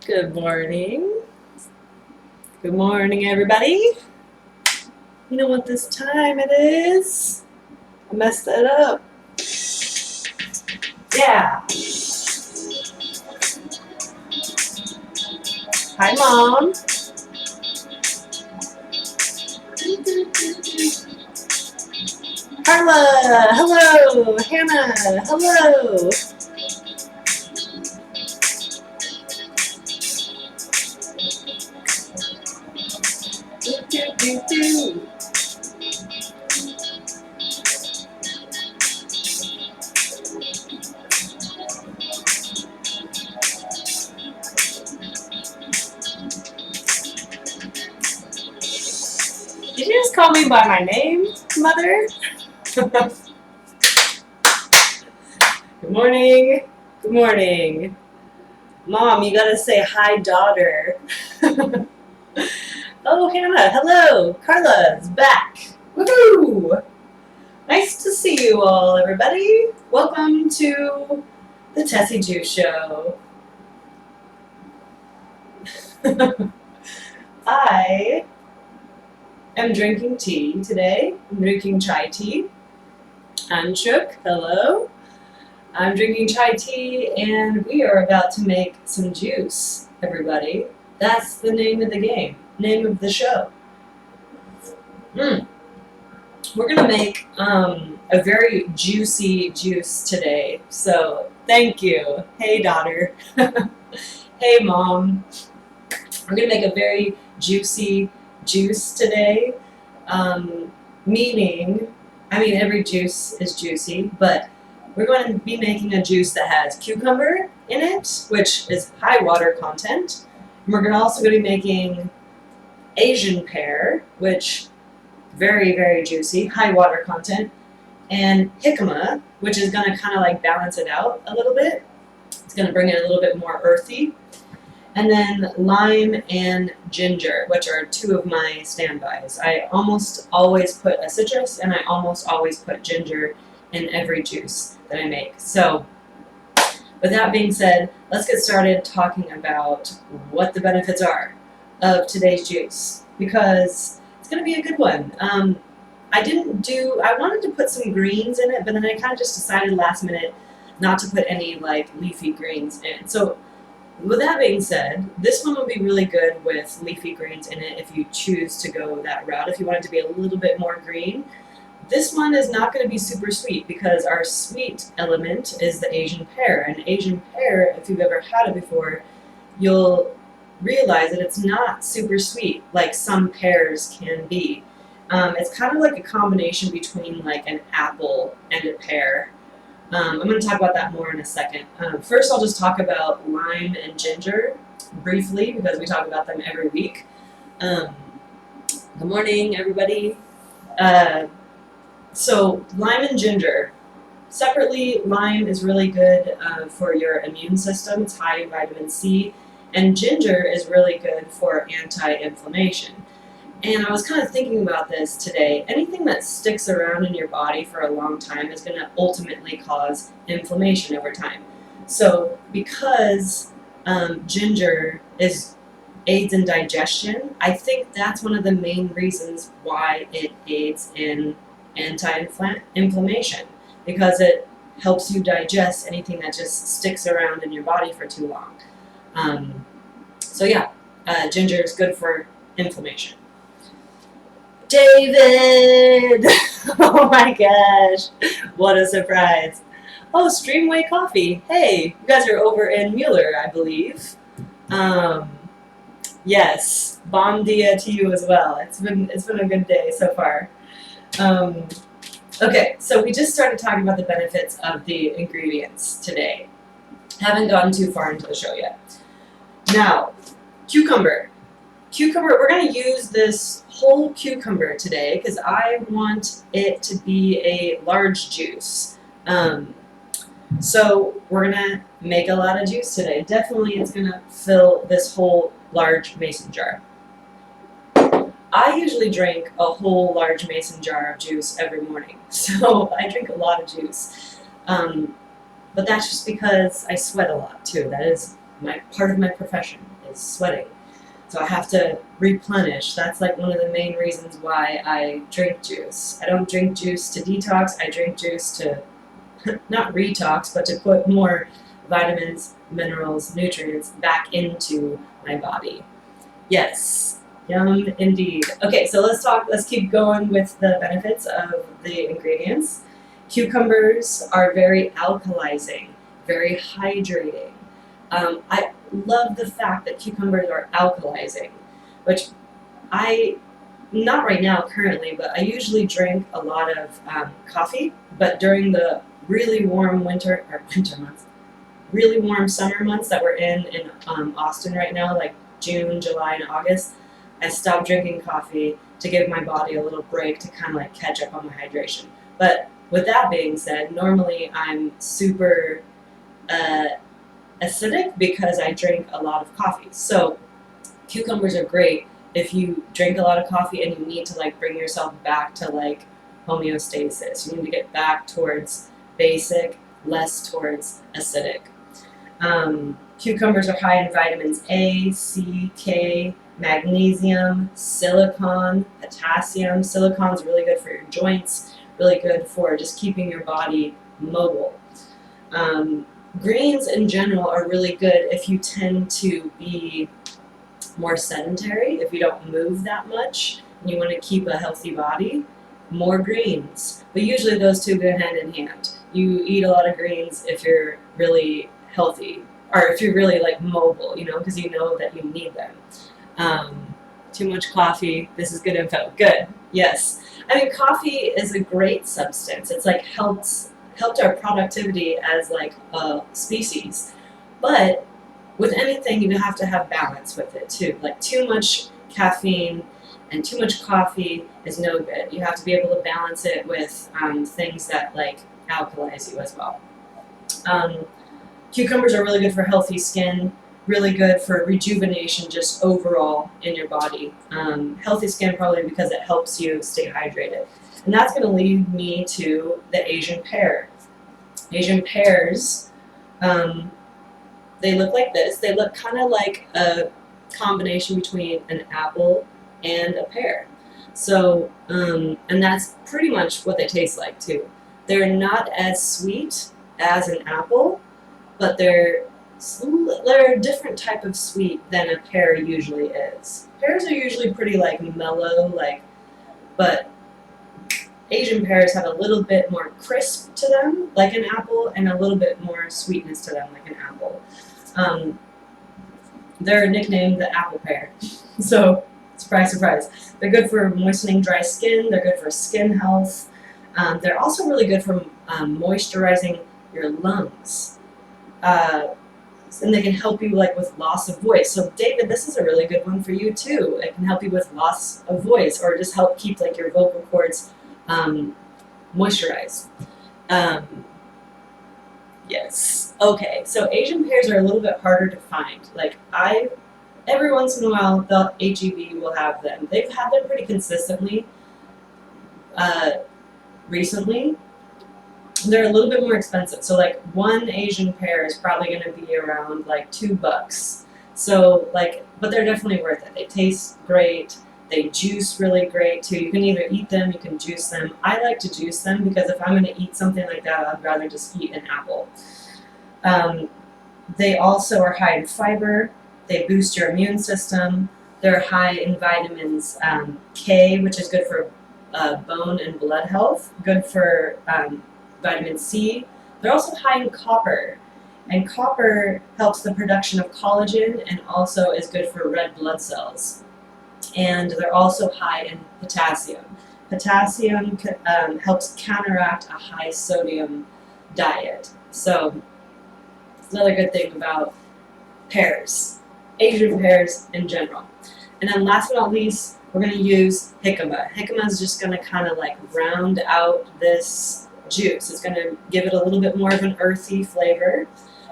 Good morning. Good morning, everybody. You know what this time it is? I messed that up. Yeah. Hi, Mom. Carla. Hello. Hannah. Hello. Did you just call me by my name, Mother? Good morning. Good morning. Mom, you gotta say hi, daughter. Oh, Hannah, hello. Carla's back. Woohoo! Nice to see you all, everybody. Welcome to the Tessy Juice Show. I am drinking tea today. I'm drinking chai tea. I'm Chook. Hello. I'm drinking chai tea, and we are about to make some juice, everybody. That's the name of the game, name of the show. We're gonna make a very juicy juice today. So thank you. Hey, daughter. Hey, Mom. We're gonna make a very juicy juice today. Meaning, every juice is juicy, but we're going to be making a juice that has cucumber in it, which is high water content. And we're also going to be making Asian pear, which very, very juicy, high water content, and jicama, which is going to kind of like balance it out a little bit. It's going to bring it a little bit more earthy. And then lime and ginger, which are two of my standbys. I almost always put a citrus, and I almost always put ginger in every juice that I make. So with that being said, let's get started talking about what the benefits are of today's juice, because it's going to be a good one. I wanted to put some greens in it, but then I kind of just decided last minute not to put any like leafy greens in. So with that being said, this one will be really good with leafy greens in it if you choose to go that route, if you want it to be a little bit more green. This one is not going to be super sweet because our sweet element is the Asian pear. And Asian pear, if you've ever had it before, you'll realize that it's not super sweet like some pears can be. It's kind of like a combination between like an apple and a pear. I'm going to talk about that more in a second. First, I'll just talk about lime and ginger briefly because we talk about them every week. Good morning, everybody. So lime and ginger. Separately, lime is really good for your immune system. It's high in vitamin C. And ginger is really good for anti-inflammation. And I was kind of thinking about this today. Anything that sticks around in your body for a long time is going to ultimately cause inflammation over time. So because ginger aids in digestion, I think that's one of the main reasons why it aids in anti-inflammation, because it helps you digest anything that just sticks around in your body for too long. Ginger is good for inflammation. David! Oh my gosh, what a surprise. Oh, Streamway Coffee. Hey, you guys are over in Mueller, I believe. Yes, bon dia to you as well. It's been a good day so far. Okay, so we just started talking about the benefits of the ingredients today. Haven't gotten too far into the show yet. Now, cucumber. We're going to use this whole cucumber today because I want it to be a large juice. So we're going to make a lot of juice today. Definitely it's going to fill this whole large mason jar. I usually drink a whole large mason jar of juice every morning, so I drink a lot of juice. But that's just because I sweat a lot too. That is part of my profession, is sweating. So I have to replenish. That's like one of the main reasons why I drink juice. I don't drink juice to detox. I drink juice to not retox, but to put more vitamins, minerals, nutrients back into my body. Yes, yum indeed. Okay, so let's keep going with the benefits of the ingredients. Cucumbers are very alkalizing, very hydrating. I love the fact that cucumbers are alkalizing, which not right now currently, but I usually drink a lot of coffee, but during the really warm winter months, really warm summer months that we're in Austin right now, like June, July, and August, I stopped drinking coffee to give my body a little break to kind of like catch up on my hydration. But with that being said, normally I'm super acidic because I drink a lot of coffee. So cucumbers are great if you drink a lot of coffee and you need to like bring yourself back to like homeostasis. You need to get back towards basic, less towards acidic. Cucumbers are high in vitamins A, C, K, magnesium, silicon, potassium. Silicon is really good for your joints, really good for just keeping your body mobile. Greens in general are really good if you tend to be more sedentary, if you don't move that much, and you want to keep a healthy body. More greens. But usually those two go hand in hand. You eat a lot of greens if you're really healthy, or if you're really like mobile, because you know that you need them. Too much coffee. This is good info. Good. Yes. I mean, coffee is a great substance. It's like helped our productivity as like a species. But with anything, you have to have balance with it too. Like too much caffeine and too much coffee is no good. You have to be able to balance it with things that like alkalize you as well. Cucumbers are really good for healthy skin, really good for rejuvenation just overall in your body. Healthy skin probably because it helps you stay hydrated. And that's going to lead me to the Asian pear. Asian pears, they look like this. They look kind of like a combination between an apple and a pear. So, and that's pretty much what they taste like too. They're not as sweet as an apple, but they're a different type of sweet than a pear usually is. Pears are usually pretty like mellow, but Asian pears have a little bit more crisp to them, like an apple, and a little bit more sweetness to them, like an apple. They're nicknamed the apple pear. So, surprise, surprise. They're good for moistening dry skin. They're good for skin health. They're also really good for moisturizing your lungs. And they can help you like with loss of voice. So David, this is a really good one for you too. It can help you with loss of voice, or just help keep like your vocal cords moisturized. Yes. Okay. So Asian pears are a little bit harder to find. Like every once in a while, the HEB will have them. They've had them pretty consistently recently. They're a little bit more expensive. So like one Asian pear is probably going to be around like $2. So but they're definitely worth it. They taste great. They juice really great too. You can either eat them, you can juice them. I like to juice them because if I'm going to eat something like that, I'd rather just eat an apple. They also are high in fiber. They boost your immune system. They're high in vitamins K, which is good for bone and blood health. Good for vitamin C. They're also high in copper. And copper helps the production of collagen and also is good for red blood cells. And they're also high in potassium. Potassium helps counteract a high sodium diet. So, another good thing about pears, Asian pears in general. And then last but not least, we're going to use jicama. Jicama is just going to kind of like round out this juice. It's going to give it a little bit more of an earthy flavor,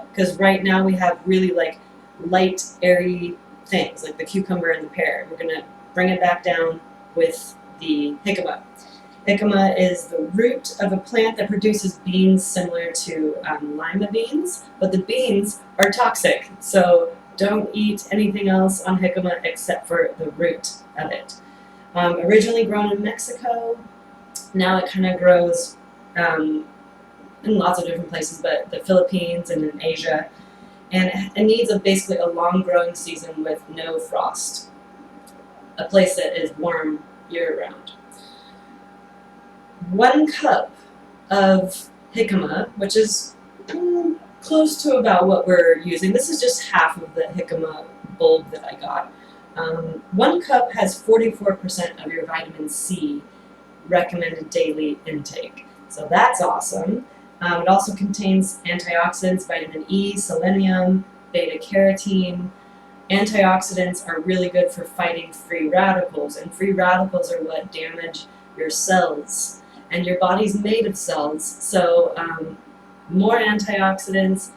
because right now we have really like light, airy things like the cucumber and the pear. We're going to bring it back down with the jicama. Jicama is the root of a plant that produces beans similar to lima beans, but the beans are toxic. So Don't eat anything else on jicama except for the root of it. Originally grown in Mexico, now it kind of grows in lots of different places, but the Philippines and in Asia. And it needs basically a long growing season with no frost, a place that is warm year round. 1 cup of jicama, which is close to about what we're using. This is just half of the jicama bulb that I got. 1 cup has 44% of your vitamin C recommended daily intake. So that's awesome. It also contains antioxidants, vitamin E, selenium, beta-carotene. Antioxidants are really good for fighting free radicals, and free radicals are what damage your cells. And your body's made of cells, so more antioxidants,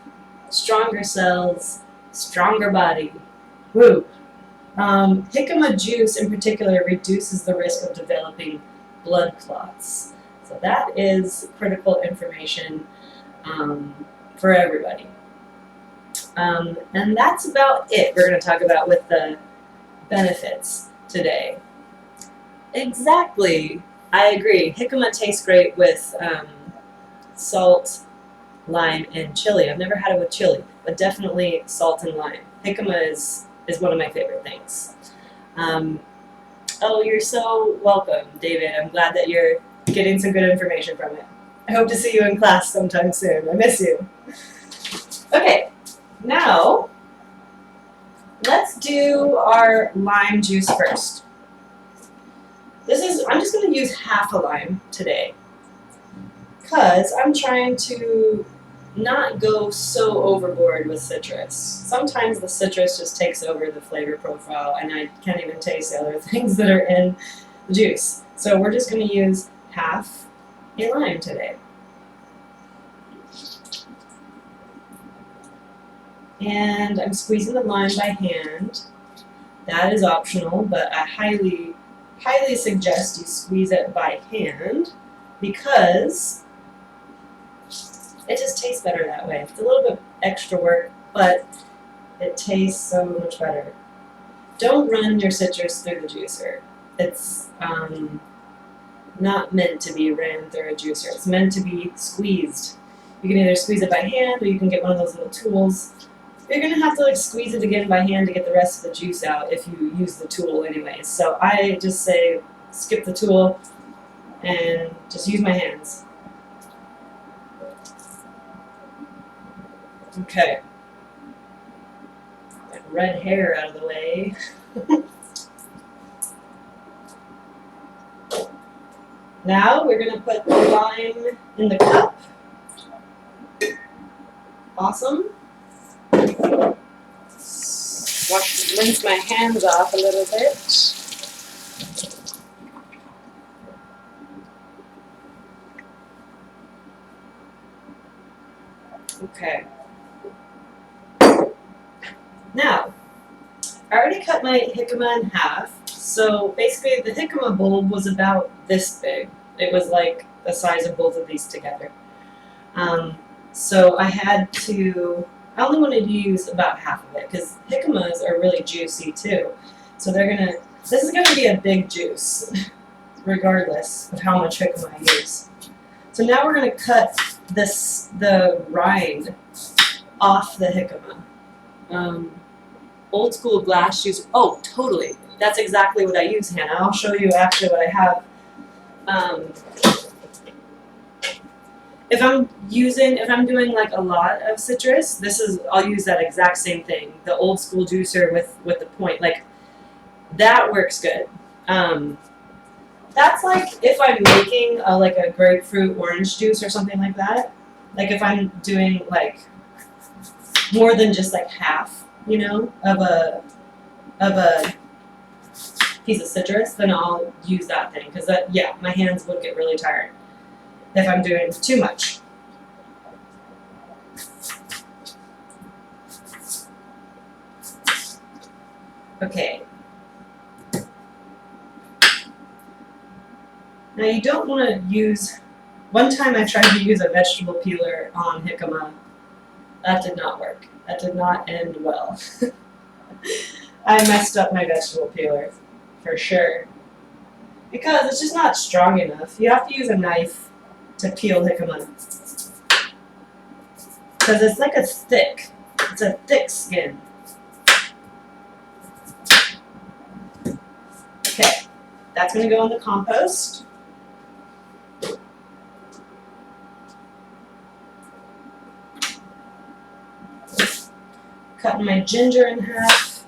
stronger cells, stronger body. Woo! Jicama juice in particular reduces the risk of developing blood clots. So that is critical information for everybody. And that's about it we're going to talk about with the benefits today. Exactly. I agree. Jicama tastes great with salt, lime, and chili. I've never had it with chili, but definitely salt and lime. Jicama is one of my favorite things. Oh, you're so welcome, David. I'm glad that you're getting some good information from it. I hope to see you in class sometime soon. I miss you. Okay, now let's do our lime juice first. I'm just going to use half a lime today because I'm trying to not go so overboard with citrus. Sometimes the citrus just takes over the flavor profile and I can't even taste the other things that are in the juice. So we're just going to use half a lime today. And I'm squeezing the lime by hand. That is optional, but I highly suggest you squeeze it by hand because it just tastes better that way. It's a little bit extra work, but it tastes so much better. Don't run your citrus through the juicer. It's not meant to be ran through a juicer. It's meant to be squeezed. You can either squeeze it by hand or you can get one of those little tools. You're going to have to squeeze it again by hand to get the rest of the juice out if you use the tool anyways. So I just say skip the tool and just use my hands. Okay. That red hair out of the way. Now we're going to put the lime in the cup. Awesome. Rinse my hands off a little bit. Okay. Now, I already cut my jicama in half. So basically the jicama bulb was about this big. It was like the size of both of these together. So I only wanted to use about half of it because jicamas are really juicy too. So this is gonna be a big juice regardless of how much jicama I use. So now we're gonna cut the rind off the jicama. Old school glass juice. Oh, totally. That's exactly what I use, Hannah. I'll show you actually what I have. If I'm doing like a lot of citrus, I'll use that exact same thing. The old school juicer with the point. Like, that works good. That's like if I'm making like a grapefruit orange juice or something like that. Like if I'm doing like more than just like half, of a piece of citrus, then I'll use that thing because my hands would get really tired if I'm doing too much. Okay. Now you don't want to use, one time I tried to use a vegetable peeler on jicama. That did not work. That did not end well. I messed up my vegetable peeler, for sure. Because it's just not strong enough. You have to use a knife to peel jicama. Because it's like it's a thick skin. Okay, that's gonna go in the compost. Cutting my ginger in half.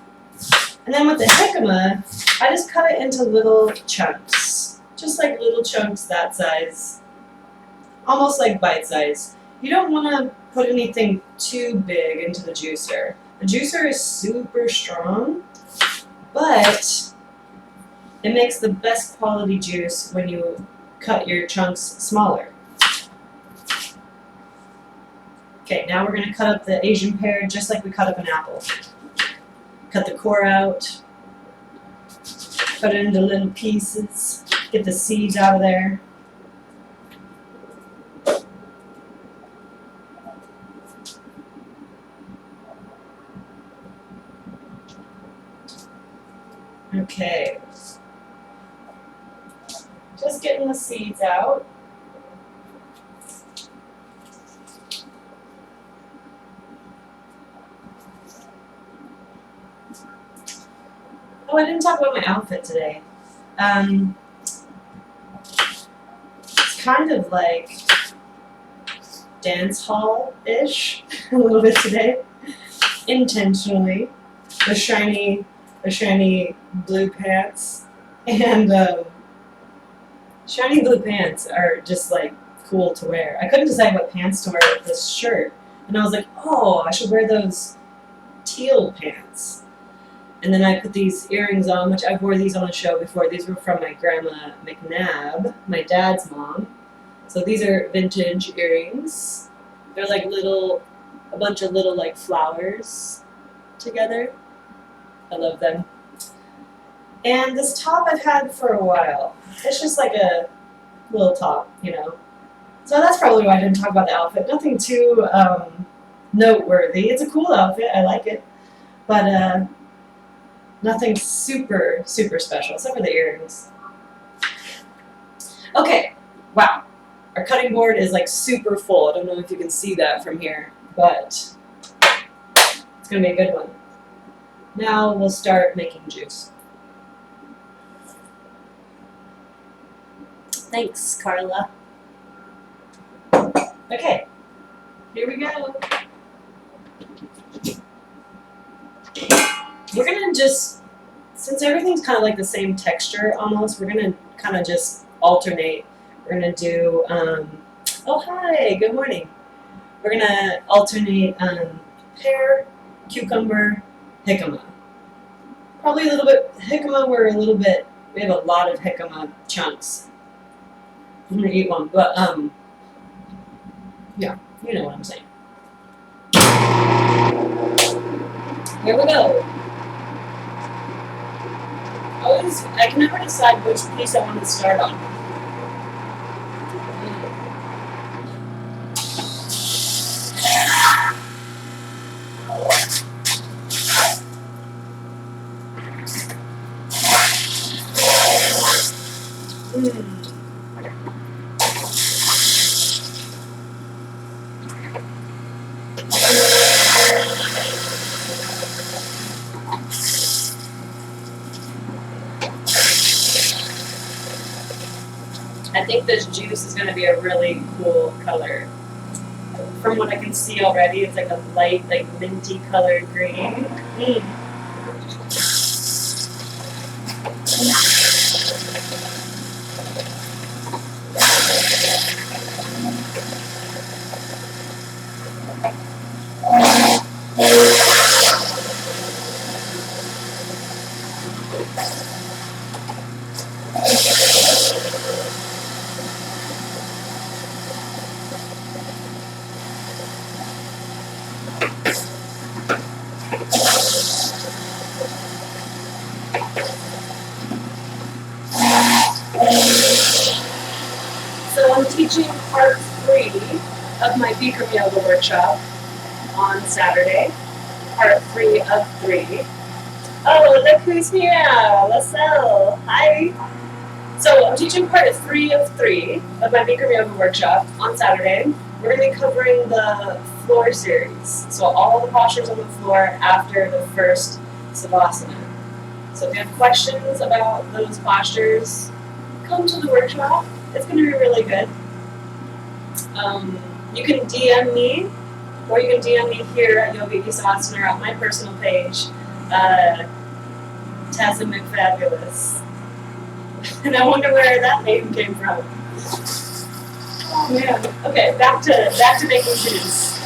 And then with the jicama, I just cut it into little chunks. Just like little chunks that size. Almost like bite size. You don't want to put anything too big into the juicer. The juicer is super strong, but it makes the best quality juice when you cut your chunks smaller. Okay, now we're going to cut up the Asian pear just like we cut up an apple. Cut the core out, cut it into little pieces, get the seeds out of there. Okay, just getting the seeds out. Oh, I didn't talk about my outfit today. It's kind of like dance hall-ish a little bit today, intentionally. The shiny blue pants, and shiny blue pants are just like cool to wear. I couldn't decide what pants to wear with this shirt, and I was like, oh, I should wear those teal pants. And then I put these earrings on, which I've wore these on the show before. These were from my grandma McNabb, my dad's mom. So these are vintage earrings. They're like a bunch of little like flowers together. I love them. And this top I've had for a while. It's just like a little top, you know. So that's probably why I didn't talk about the outfit. Nothing too noteworthy. It's a cool outfit. I like it. But nothing super, super special, except for the earrings. Okay. Wow. Our cutting board is like super full. I don't know if you can see that from here, but it's going to be a good one. Now we'll start making juice. Thanks, Carla. Okay, here we go. We're gonna just, since everything's kind of like the same texture almost, we're gonna kind of just alternate. We're gonna do, oh hi, good morning. We're gonna alternate pear, cucumber, jicama. Probably a little bit, jicama, we have a lot of jicama chunks. I'm gonna eat one, but yeah, you know what I'm saying. Here we go. I can never decide which piece I want to start on. I think this juice is going to be a really cool color. From what I can see already, it's like a light, like minty colored green. So I'm teaching part 3 of my Bikram yoga workshop on Saturday. Part 3 of 3. Oh, look who's here! Lacelle! Hi! So I'm teaching part 3 of 3 of my Bikram Yoga workshop on Saturday. We're going to be covering the floor series. So all the postures on the floor after the first Savasana. So if you have questions about those postures, come to the workshop. It's going to be really good. You can DM me, or you can DM me here at Yoga Asana or at my personal page, Tessa McFabulous. And I wonder where that name came from. Oh man. Okay, back to making shoes.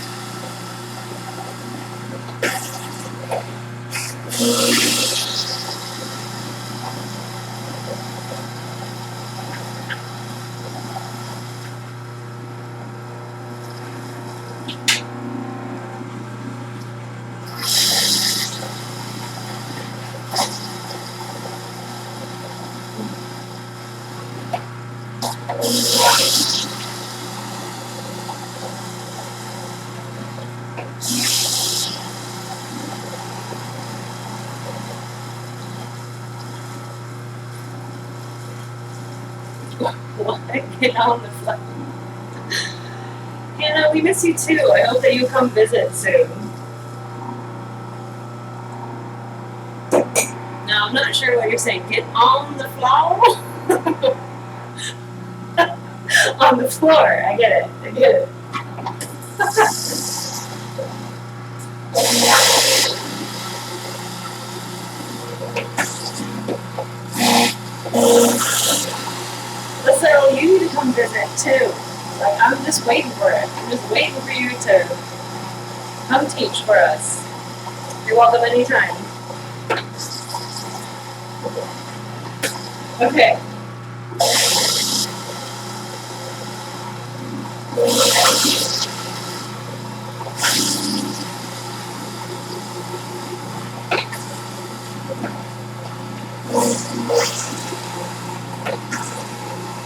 What? Get on the floor. Hannah, we miss you too. I hope that you come visit soon. No, I'm not sure what you're saying. Get on the floor? On the floor. I get it. I get it. Listen, you need to come visit too. Like, I'm just waiting for it. I'm just waiting for you to come teach for us. You're welcome anytime. Okay.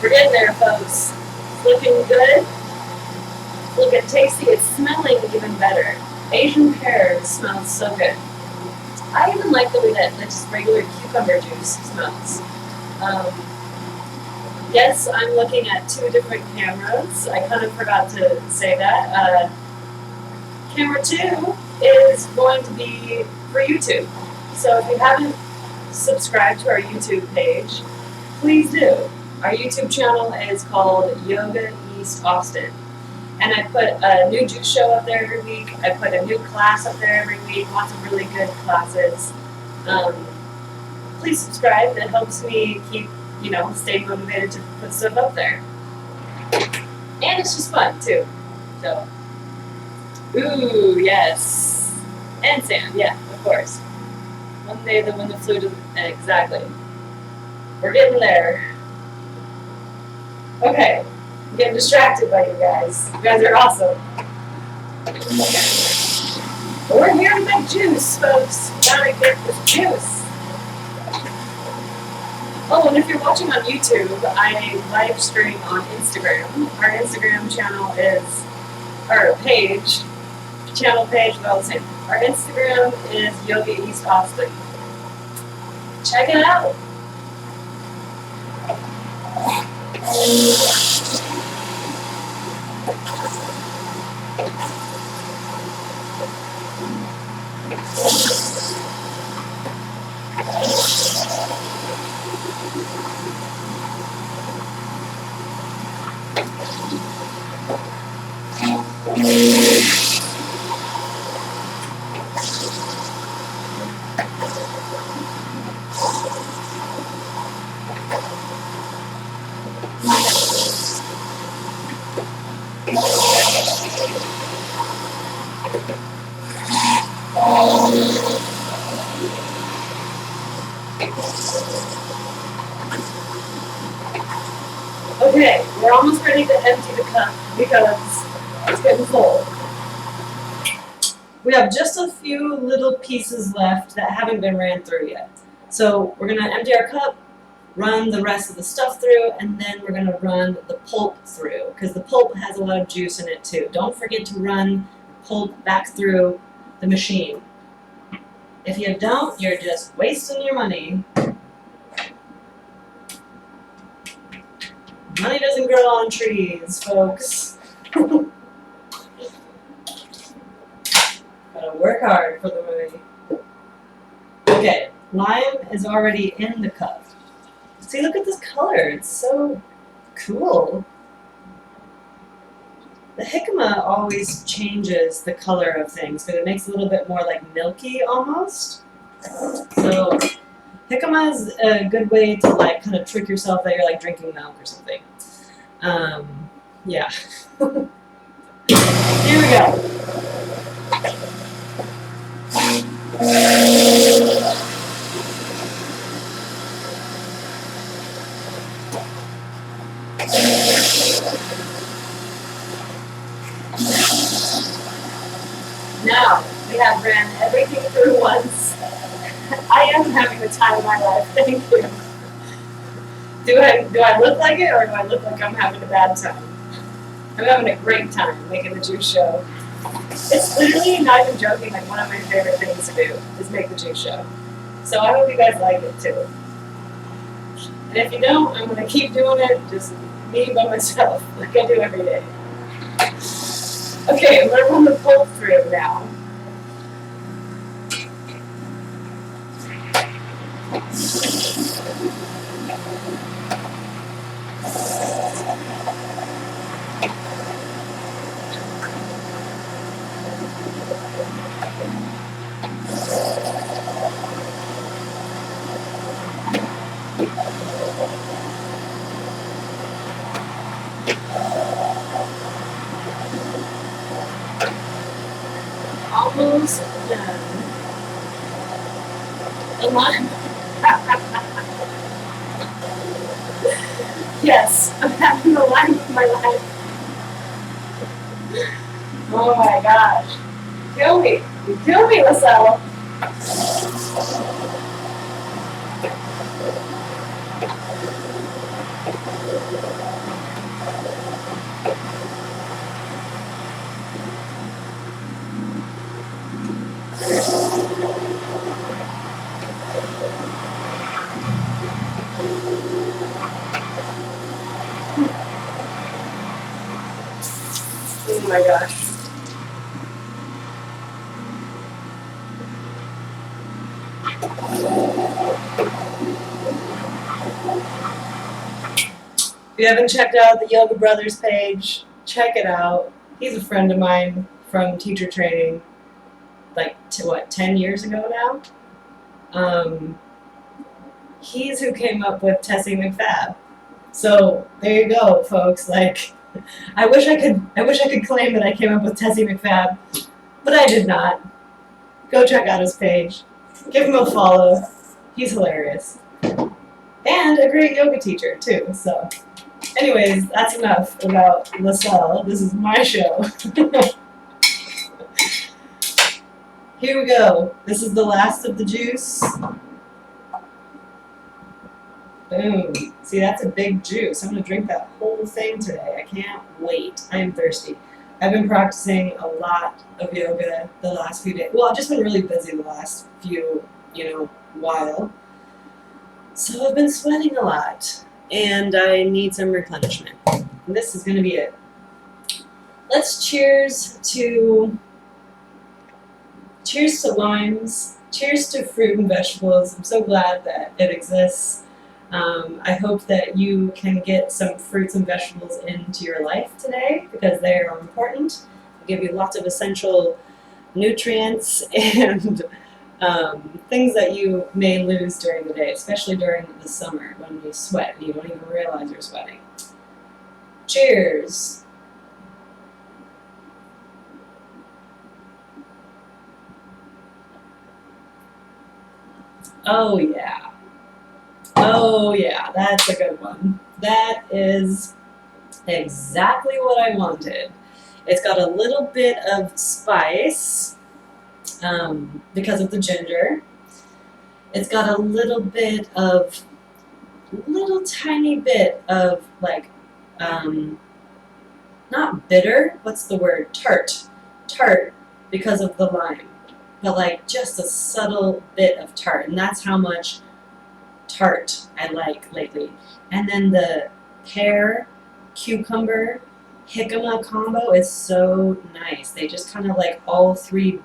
We're getting there, folks. It's looking good. Look at Tessy. It's smelling even better. Asian pear smells so good. I even like the way that just regular cucumber juice smells. Yes, I'm looking at 2 different cameras. I kind of forgot to say that. Camera 2 is going to be for YouTube. So if you haven't subscribed to our YouTube page, please do. Our YouTube channel is called Yoga East Austin. And I put a new juice show up there every week. I put a new class up there every week. Lots of really good classes. Please subscribe. It helps me keep, stay motivated to put stuff up there. And it's just fun too. So, ooh, yes. And sand, yeah, of course. One day when the flu doesn't, exactly. We're getting there. Okay, I'm getting distracted by you guys. You guys are awesome. But we're here to make juice, folks. Gotta get this juice. Oh, and if you're watching on YouTube, I live stream on Instagram. Our Instagram channel is, or page, channel page, they're all the same. Our Instagram is Yoga East Austin. Check it out. Okay, we're almost ready to empty the cup because it's getting full. We have just a few little pieces left that haven't been ran through yet. So we're going to empty our cup, run the rest of the stuff through, and then we're going to run the pulp through, because the pulp has a lot of juice in it too. Don't forget to run the pulp back through the machine. If you don't, you're just wasting your money. Money doesn't grow on trees, folks. Gotta work hard for the money. Okay, lime is already in the cup. See, look at this color. It's so cool. The jicama always changes the color of things, but it makes it a little bit more like milky almost. So jicama is a good way to like kind of trick yourself that you're like drinking milk or something. Yeah. Here we go. Now, we have ran everything through once. I am having the time of my life, thank you. Do I look like it, or do I look like I'm having a bad time? I'm having a great time making the juice show. It's literally, not even joking, like one of my favorite things to do is make the juice show. So I hope you guys like it too. And if you don't, I'm going to keep doing it, just me by myself, like I do every day. Okay, I'm going to run the pull through now. Almost done. A lime. Yes, I'm having the lime of my life. Oh my gosh. Kill me. You kill me, LaSalle. Oh my gosh. If you haven't checked out the Yoga Brothers page, check it out. He's a friend of mine from teacher training, like, 10 years ago now? He's who came up with Tessy McFab. So there you go, folks. Like, I wish I could claim that I came up with Tessy McFab, but I did not. Go check out his page. Give him a follow. He's hilarious. And a great yoga teacher, too. So, anyways, that's enough about LaSalle. This is my show. Here we go. This is the last of the juice. Boom. See, that's a big juice. I'm going to drink that whole thing today. I can't wait. I am thirsty. I've been practicing a lot of yoga the last few days. Well, I've just been really busy the last few, while. So I've been sweating a lot. And I need some replenishment. And this is going to be it. Let's cheers to limes. Cheers to fruit and vegetables. I'm so glad that it exists. I hope that you can get some fruits and vegetables into your life today because they are important. They give you lots of essential nutrients and things that you may lose during the day, especially during the summer when you sweat and you don't even realize you're sweating. Cheers! Oh yeah. Oh yeah, that's a good one. That is exactly what I wanted. It's got a little bit of spice because of the ginger. It's got a little tiny bit of like, not bitter, what's the word? Tart because of the lime. but like just a subtle bit of tart, and that's how much tart I like lately. And then the pear, cucumber, jicama combo is so nice. They just kind of like all three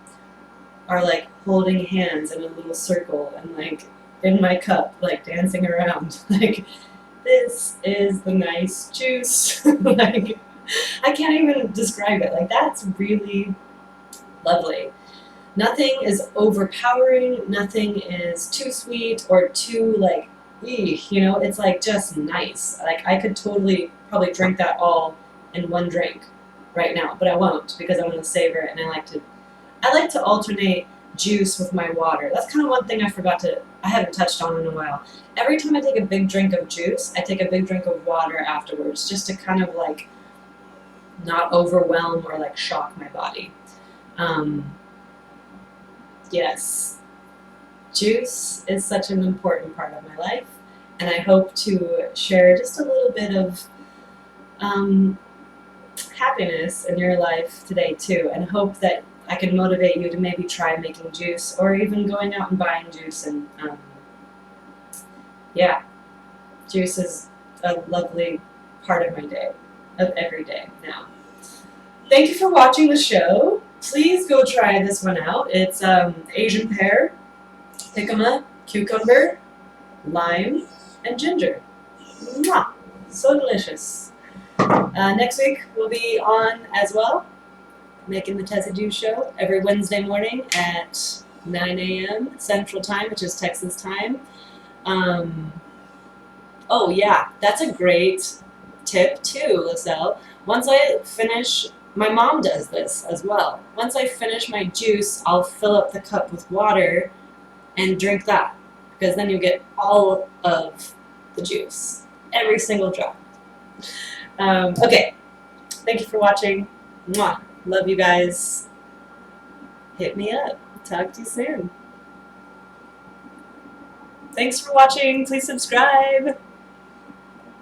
are like holding hands in a little circle and like in my cup, like dancing around. Like, this is the nice juice. Like, I can't even describe it. Like, that's really lovely. Nothing is overpowering, nothing is too sweet or too like you know, it's like just nice. Like, I could totally probably drink that all in one drink right now, but I won't because I want to savor it, and I like to alternate juice with my water. That's kind of one thing I haven't touched on in a while. Every time I take a big drink of juice, I take a big drink of water afterwards, just to kind of like not overwhelm or like shock my body. Yes, juice is such an important part of my life, and I hope to share just a little bit of um, happiness in your life today too, and hope that I can motivate you to maybe try making juice or even going out and buying juice. And yeah, juice is a lovely part of my day, of every day now. Thank you for watching the show. Please go try this one out. It's Asian pear, jicama, cucumber, lime, and ginger. Mwah! So delicious. Next week we'll be on as well, making the Tessy Juice Show every Wednesday morning at 9 a.m. Central Time, which is Texas time. Oh yeah, that's a great tip too, Lizelle. Once I finish, my mom does this as well. Once I finish my juice, I'll fill up the cup with water and drink that, because then you get all of the juice, every single drop. Okay, thank you for watching. Mwah. Love you guys. Hit me up. Talk to you soon. Thanks for watching. Please subscribe.